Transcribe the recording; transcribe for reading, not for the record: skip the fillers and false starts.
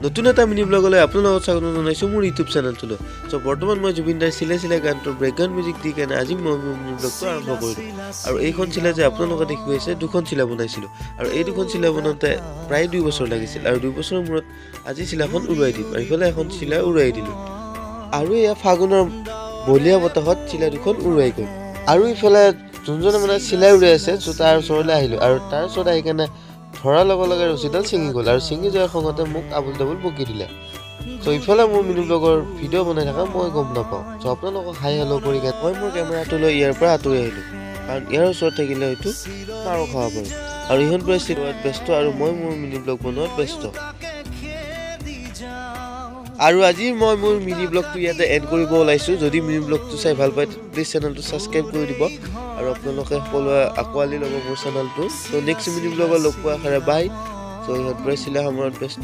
নতুন এটা মিনি ব্লগলৈ আপোনালোকক স্বাগত জনাইছোঁ মোৰ ইউটিউব চেনেলটোলৈ। চ' বৰ্তমান মই জুবিন দাৰ চিলাই চিলাই গানটোৰ বেকগ্ৰাউণ্ড মিউজিক দি কেনে আজি মই মোৰ মিনি ব্লগটো আৰম্ভ কৰিলোঁ। আৰু এইখন চিলাই যে আপোনালোকে দেখি আছে দুখন চিলাই বনাইছিলোঁ আৰু এই দুখন চিলাই বনাওঁতে প্ৰায় 2 বছৰ লাগিছিল আৰু 2 বছৰৰ মূৰত আজি চিলাইখন উৰুৱাই দিম আৰু ইফালে এখন চিলাই উৰুৱাই দিলোঁ আৰু এয়া ফাগুনৰ বলীয়া বতাহত চিলাই দুখন উৰুৱাই গ'ল। আৰু ইফালে যোনজনে মানে চিলাই উৰাই আছে চ' তাৰ ওচৰলৈ আহিলোঁ আৰু তাৰ ওচৰত আহি কেনে ধৰাৰ লগে লগে ৰছীডাল ছিঙি গ'ল আৰু ছিঙি যোৱাৰ খঙতে মোক আবুল তাবুল বকি দিলে। চ' ইফালে মোৰ মিনি ব্লগৰ ভিডিঅ' বনাই থকা মই গম নাপাওঁ। চ' আপোনালোকক হাই হেল্ল' কৰি কেনে মই মোৰ কেমেৰাটো লৈ ইয়াৰ পৰা আঁতৰি আহিলোঁ কাৰণ ইয়াৰ ওচৰত থাকিলে হয়তো মাৰো খাব পাৰোঁ আৰু ইহঁত পুৰা চিলোৱাত ব্যস্ত আৰু মই মোৰ মিনি ব্লগ বনোৱাত ব্যস্ত। আৰু আজি মই মোৰ মিনি ব্লগটো ইয়াতে এড কৰিব ওলাইছোঁ। যদি মিনি ব্লগটো চাই ভাল পায় প্লিজ চেনেলটো ছাবস্ক্ৰাইব কৰি দিব আৰু আপোনালোকে সকলোৱে আঁকোৱালি ল'ব মোৰ চেনেলটো। চ' নেক্সট মিনি ব্লগত লগ পোৱা আশাৰে বাই। চ' ইহঁত পুৰা চিলাই সময়ত ব্যস্ত।